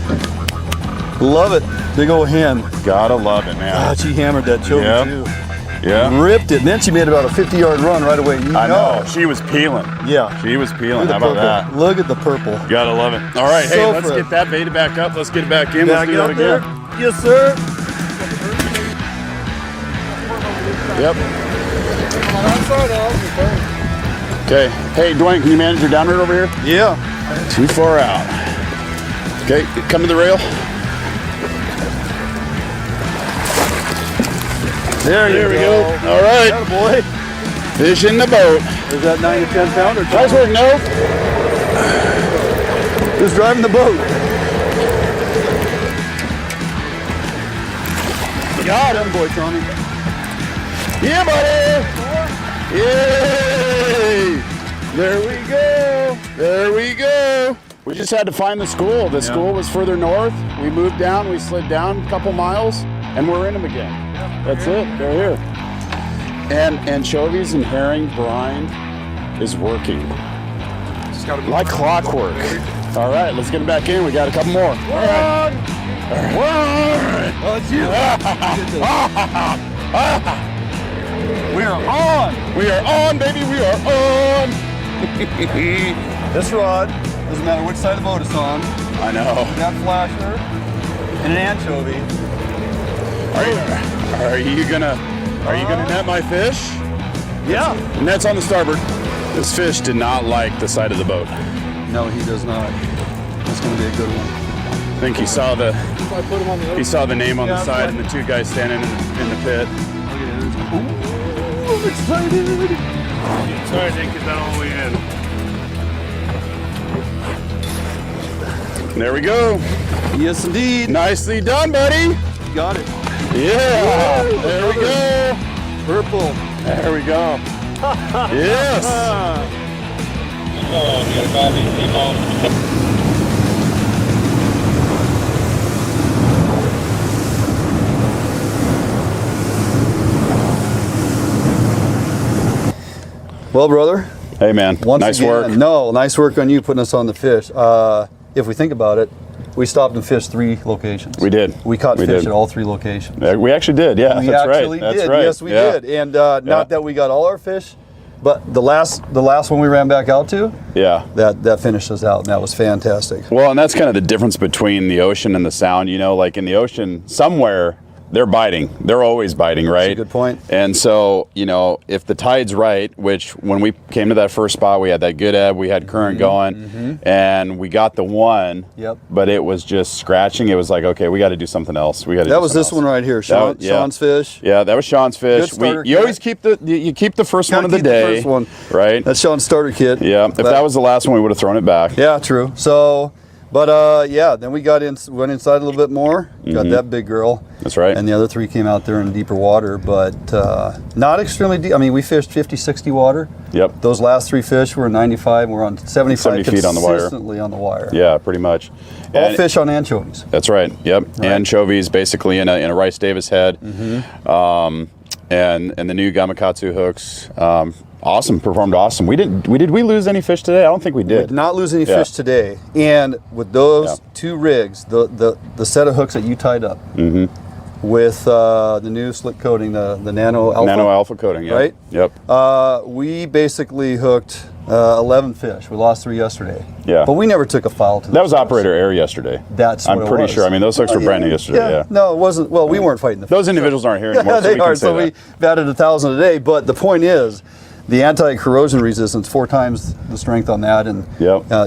Love it. Big old hen. Gotta love it, man. God, she hammered that choke too. Yeah. Ripped it. And then she made about a 50-yard run right away. I know. She was peeling. Yeah. She was peeling. Look How at the about purple. that? Look at the purple. Gotta love it. All right, So hey, let's fresh. get that beta back up. Let's get it back in. Let's Back do that up there. again. Yes, sir. Yep. Okay. Hey, Duane, can you manage your downright over here? Yeah. Too far out. Okay, come to the rail. There we go. All right. Boy. Fish in the boat. Is that 9 to 10 pounder? Nice work, no. Who's driving the boat? Got him, boy, Tommy. Yeah, buddy. Yay. There we go. There we go. We just had to find the school. The school was further north. We moved down. We slid down a couple miles, and we're in them again. That's it. They're here. And anchovies and herring brine is working. Like clockwork. All right, let's get them back in. We got a couple more. All right. Oh, it's you. We are on. We are on, baby. We are on. This rod, doesn't matter which side of the boat it's on. I know. That flasher and an anchovy. Are you gonna net my fish? Yeah. Net's on the starboard. This fish did not like the side of the boat. No, he does not. It's gonna be a good one. I think he saw the name on the side and the two guys standing in the pit. Ooh, I'm excited. Sorry I didn't get that all the way in. There we go. Yes, indeed. Nicely done, buddy. You got it. Yeah. There we go. Purple. There we go. Yes. Well, brother. Hey, man. Nice work. No, nice work on you putting us on the fish. If we think about it, we stopped and fished 3 locations. We did. We caught fish at all 3 locations. We actually did. Yeah, We that's actually right. did. That's right. Yes, we did. And not that we got all our fish, but the last one we ran back out to, that finished us out, and that was fantastic. Well, and that's kind of the difference between the ocean and the sound. You know, like in the ocean, somewhere they're biting. They're always biting, right? That's a good point. And so, you know, if the tide's right, which when we came to that first spot, we had that good ebb, we had current going, and we got the one, but it was just scratching. It was like, okay, we got to do something else. We got to. That was this one right here, Sean's fish. Yeah, that was Sean's fish. You always keep the first one of the day. The first one. Right? That's Sean's starter kit. Yeah, if that was the last one, we would have thrown it back. Yeah, true. So, but then we went inside a little bit more, got that big girl. That's right. And the other 3 came out there in deeper water, but not extremely deep. I mean, we fished 50, 60 water. Yep. Those last 3 fish were 95. We're on 75 70 feet on the wire. Consistently on the wire. Yeah, pretty much. All fish on anchovies. That's right. Yep. Right. Anchovies basically in a Rice Davis head. And the new Gamakatsu hooks. Awesome, performed awesome. Did we lose any fish today? I don't think we did. We did not lose any fish today. And with those 2 rigs, the set of hooks that you tied up with the new slick coating, the Nano Alpha. Nano Alpha coating, right? Yep. We basically hooked 11 fish. We lost 3 yesterday. Yeah. But we never took a foul to that was operator error yesterday. That's what I'm pretty sure. I mean, those hooks were brand new yesterday. Yeah. No, it wasn't. Well, we weren't fighting the fish. Those individuals aren't here anymore. They are. So we batted 1,000 a day. But the point is, the anti-corrosion resistance 4 times the strength on that, and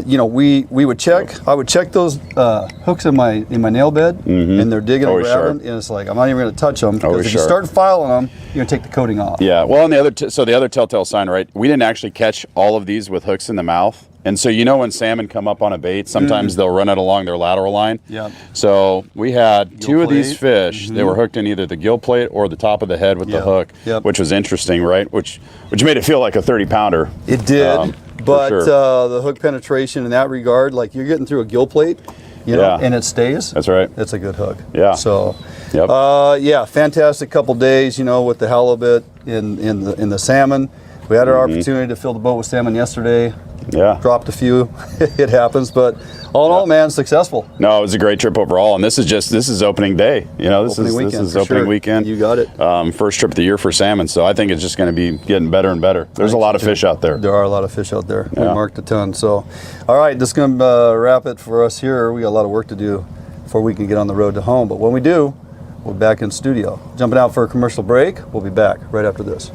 you know, we would check. I would check those hooks in my nail bed, and they're digging and grabbing, and it's like I'm not even going to touch them because if you start filing them, you're going to take the coating off. Yeah. Well, and the other telltale sign, right? We didn't actually catch all of these with hooks in the mouth. And so, you know, when salmon come up on a bait, sometimes they'll run it along their lateral line. Yeah. So we had 2 of these fish that were hooked in either the gill plate or the top of the head with the hook, which was interesting, right? Which made it feel like a 30-pounder. It did, but the hook penetration in that regard, like you're getting through a gill plate, you know, and it stays. That's right. It's a good hook. Yeah. So, fantastic couple days, you know, with the halibut in the salmon. We had our opportunity to fill the boat with salmon yesterday. Yeah. Dropped a few. It happens, but all in all, man, successful. No, it was a great trip overall, and this is opening day. You know, this is opening weekend. You got it. First trip of the year for salmon, so I think it's just going to be getting better and better. There's a lot of fish out there. There are a lot of fish out there. We marked a ton. So, all right, this is going to wrap it for us here. We got a lot of work to do before we can get on the road to home. But when we do, we'll be back in studio. Jumping out for a commercial break. We'll be back right after this.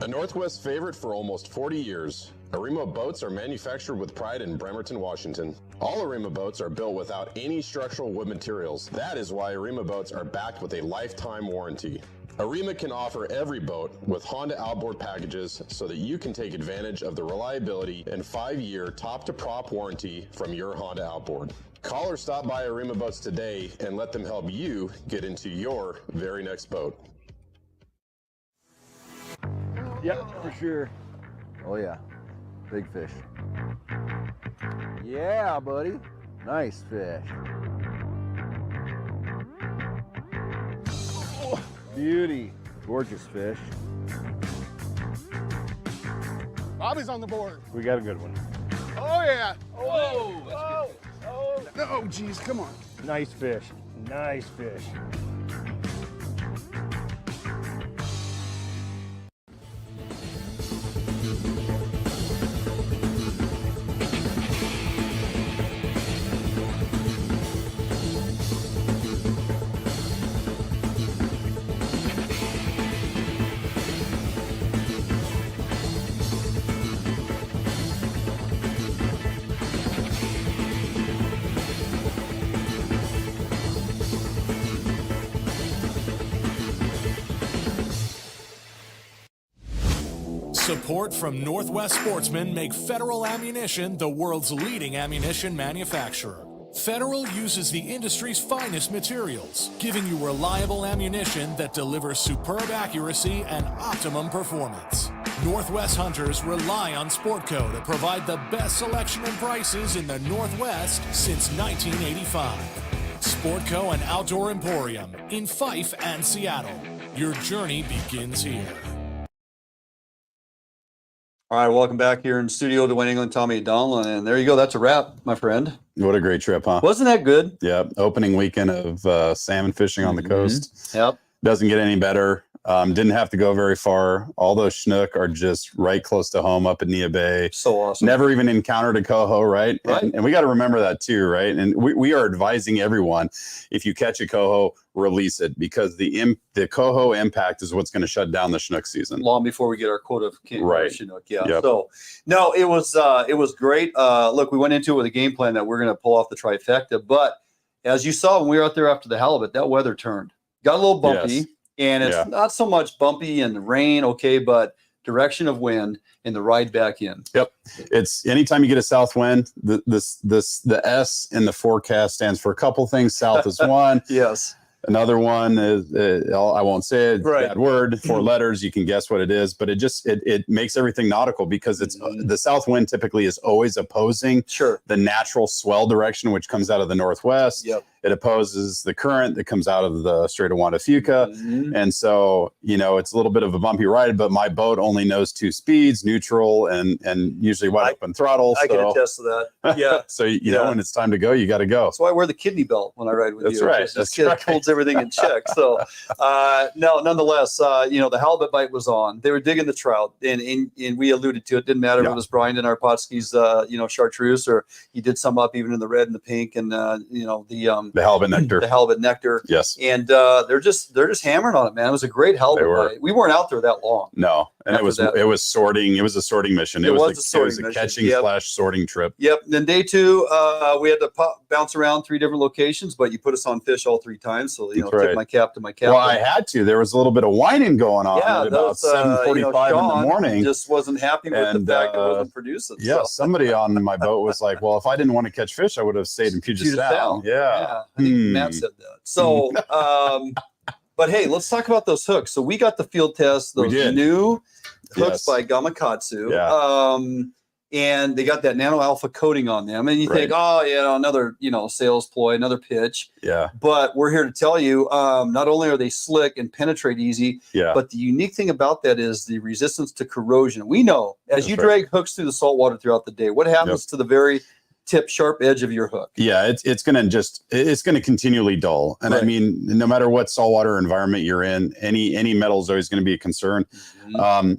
A Northwest favorite for almost 40 years, Arima boats are manufactured with pride in Bremerton, Washington. All Arima boats are built without any structural wood materials. That is why Arima boats are backed with a lifetime warranty. Arima can offer every boat with Honda outboard packages so that you can take advantage of the reliability and 5-year top-to-prop warranty from your Honda outboard. Call or stop by Arima Boats today and let them help you get into your very next boat. Yep, for sure. Oh yeah, big fish. Yeah, buddy. Nice fish. Oh, beauty. Gorgeous fish. Bobby's on the board. We got a good one. Oh yeah. Whoa. Oh, geez, come on. Nice fish. Nice fish. Support from Northwest Sportsmen make Federal Ammunition the world's leading ammunition manufacturer. Federal uses the industry's finest materials, giving you reliable ammunition that delivers superb accuracy and optimum performance. Northwest hunters rely on Sportco to provide the best selection and prices in the Northwest since 1985. Sportco and Outdoor Emporium in Fife and Seattle. Your journey begins here. All right, welcome back here in studio, Duane Tommy Donlin, and there you go. That's a wrap, my friend. What a great trip, huh? Wasn't that good? Yeah, opening weekend of salmon fishing on the coast. Yep. Doesn't get any better. Didn't have to go very far. All those Chinook are just right close to home up in Neah Bay. So awesome. Never even encountered a coho, right? Right. And we got to remember that too, right? And we are advising everyone, if you catch a coho, release it, because the coho impact is what's going to shut down the Chinook season. Long before we get our quota of Right. Chinook. Yeah. Yep. So no, it was great. Look, we went into it with a game plan that we're going to pull off the trifecta, but as you saw when we were out there after the halibut, that weather turned, got a little bumpy. Yes. And it's not so much bumpy and the rain, okay, but direction of wind and the ride back in. Yep. It's anytime you get a south wind, the S in the forecast stands for a couple things. South is one. Yes. Another one is, I won't say it, Right. bad word, 4 letters. You can guess what it is, but it makes everything nautical, because it's the south wind typically is always opposing the natural swell direction, which comes out of the northwest. Yep. It opposes the current that comes out of the Strait of Juan de Fuca. And so, it's a little bit of a bumpy ride, but my boat only knows 2 speeds, neutral and usually wide open throttle. I can attest to that. Yeah. So, you know, when it's time to go, you got to go. That's why I wear the kidney belt when I ride with That's you. right. It holds everything in check. So, no, nonetheless, the halibut bite was on. They were digging the trout, and we alluded to it. Didn't matter if it was Brian and Arpotsky's, chartreuse, or he did some up even in the red and the pink, and the halibut nectar. The halibut nectar. Yes. And they're just hammering on it, man. It was a great halibut bite. We weren't out there that long. No. And it was sorting. It was a sorting mission. It was a catching / sorting trip. Yep. And then day 2, we had to bounce around 3 different locations, but you put us on fish all 3 times. So, tip my cap to my captain. Well, I had to. There was a little bit of whining going on at about 7:45 in the morning. Just wasn't happy with the fact that it wasn't producing. Yeah. So. Somebody on my boat was like, well, if I didn't want to catch fish, I would have stayed in Puget Sound. Yeah. I think Matt said that. So, but hey, let's talk about those hooks. So we got the field test, those new hooks by Gamakatsu. Yeah. And they got that Nano Alpha coating on them. And you think, another, sales ploy, another pitch. Yeah. But we're here to tell you, not only are they slick and penetrate easy, but the unique thing about that is the resistance to corrosion. We know as you drag hooks through the salt water throughout the day, what happens to the very tip sharp edge of your hook? Yeah, it's going to continually dull. And I mean, no matter what saltwater environment you're in, any metal is always going to be a concern.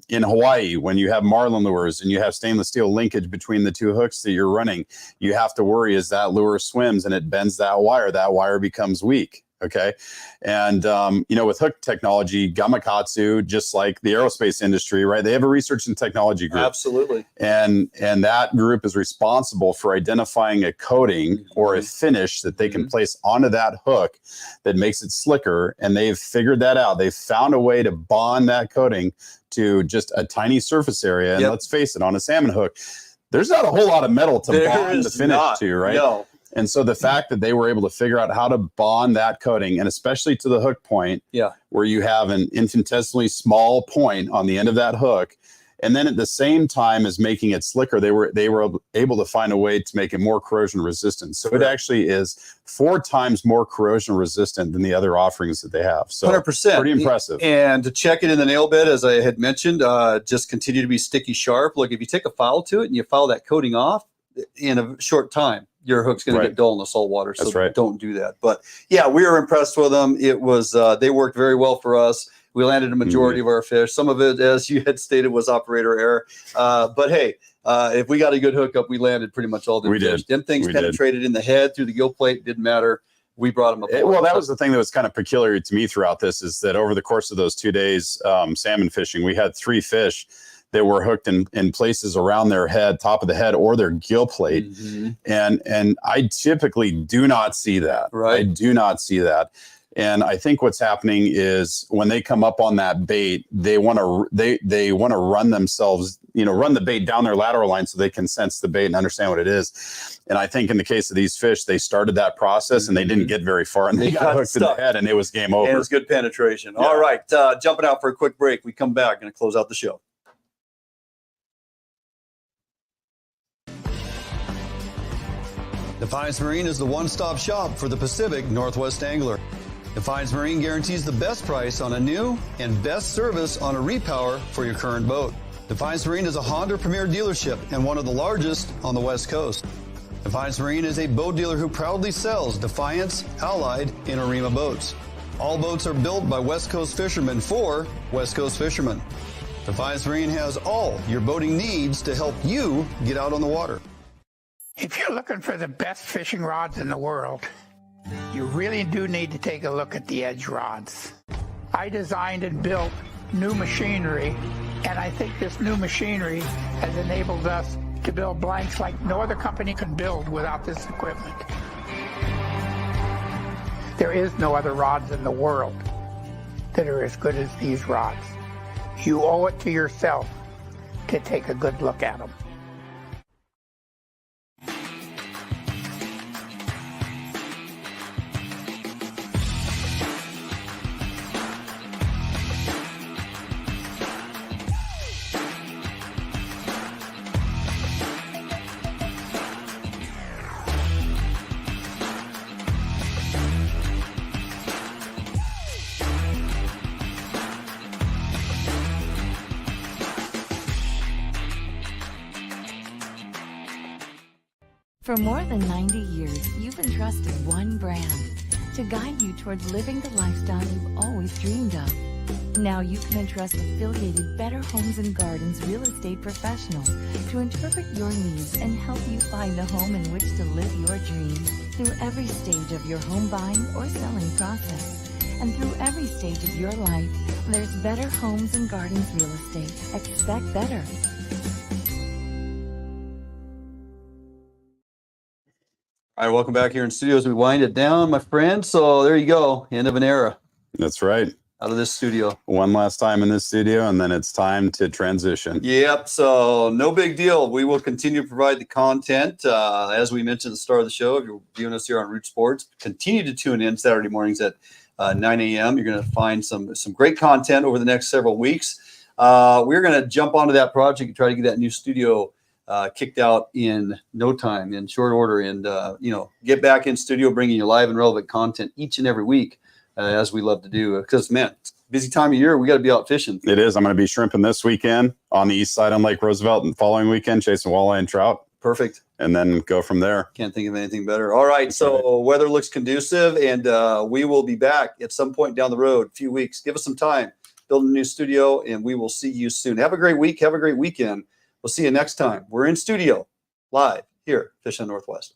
In Hawaii, when you have marlin lures and you have stainless steel linkage between the 2 hooks that you're running, you have to worry as that lure swims and it bends that wire becomes weak. Okay. And, with hook technology, Gamakatsu, just like the aerospace industry, right? They have a research and technology group. Absolutely. And that group is responsible for identifying a coating or a finish that they can place onto that hook that makes it slicker. And they've figured that out. They've found a way to bond that coating to just a tiny surface area. And let's face it, on a salmon hook, there's not a whole lot of metal to bond the finish to, right? No. And so the fact that they were able to figure out how to bond that coating, and especially to the hook point, where you have an infinitesimally small point on the end of that hook, and then at the same time as making it slicker, they were able to find a way to make it more corrosion resistant. So it actually is 4 times more corrosion resistant than the other offerings that they have. So 100%. Pretty impressive. And to check it in the nail bed, as I had mentioned, just continue to be sticky sharp. Look, if you take a file to it and you file that coating off in a short time, your hook's going to get dull in the salt water. So don't do that. But yeah, we were impressed with them. It was, they worked very well for us. We landed a majority of our fish. Some of it, as you had stated, was operator error. But hey, if we got a good hookup, we landed pretty much all the fish. Them things penetrated in the head through the gill plate. Didn't matter. We brought them up. Well, that was the thing that was kind of peculiar to me throughout this, is that over the course of those 2 days salmon fishing, we had 3 fish that were hooked in places around their head, top of the head, or their gill plate. And I typically do not see that. Right. I do not see that. And I think what's happening is when they come up on that bait, they want to run themselves, run the bait down their lateral line so they can sense the bait and understand what it is. And I think in the case of these fish, they started that process and they didn't get very far, and they got hooked stuck in the head, and it was game over. And it was good penetration. Yeah. All right, jumping out for a quick break. We come back, going to close out the show. Defiance Marine is the one-stop shop for the Pacific Northwest angler. Defiance Marine guarantees the best price on a new and best service on a repower for your current boat. Defiance Marine is a Honda Premier dealership and one of the largest on the West Coast. Defiance Marine is a boat dealer who proudly sells Defiance, Allied, and Arima boats. All boats are built by West Coast fishermen for West Coast fishermen. Defiance Marine has all your boating needs to help you get out on the water. If you're looking for the best fishing rods in the world, you really do need to take a look at the edge rods. I designed and built new machinery, and I think this new machinery has enabled us to build blanks like no other company can build without this equipment. There is no other rods in the world that are as good as these rods. You owe it to yourself to take a good look at them. For more than 90 years, you've entrusted one brand to guide you towards living the lifestyle you've always dreamed of. Now you can entrust affiliated Better Homes and Gardens real estate professionals to interpret your needs and help you find the home in which to live your dreams. Through every stage of your home buying or selling process, and through every stage of your life, there's Better Homes and Gardens real estate. Expect better. All right, welcome back here in studio as we wind it down, my friend. So there you go, end of an era. That's right. Out of this studio. One last time in this studio, and then it's time to transition. Yep, so no big deal. We will continue to provide the content. As we mentioned at the start of the show, if you're viewing us here on Root Sports, continue to tune in Saturday mornings at 9 a.m. You're going to find some great content over the next several weeks. We're going to jump onto that project and try to get that new studio kicked out in no time, in short order, and get back in studio bringing you live and relevant content each and every week, as we love to do, because man, it's a busy time of year. We got to be out fishing. It is. I'm going to be shrimping this weekend on the east side on Lake Roosevelt, and following weekend chasing walleye and trout. Perfect. And then go from there. Can't think of anything better. All right, so weather looks conducive, and we will be back at some point down the road, a few weeks. Give us some time, build a new studio, and we will see you soon. Have a great week. Have a great weekend. We'll see you next time. We're in studio live here, Fish on Northwest.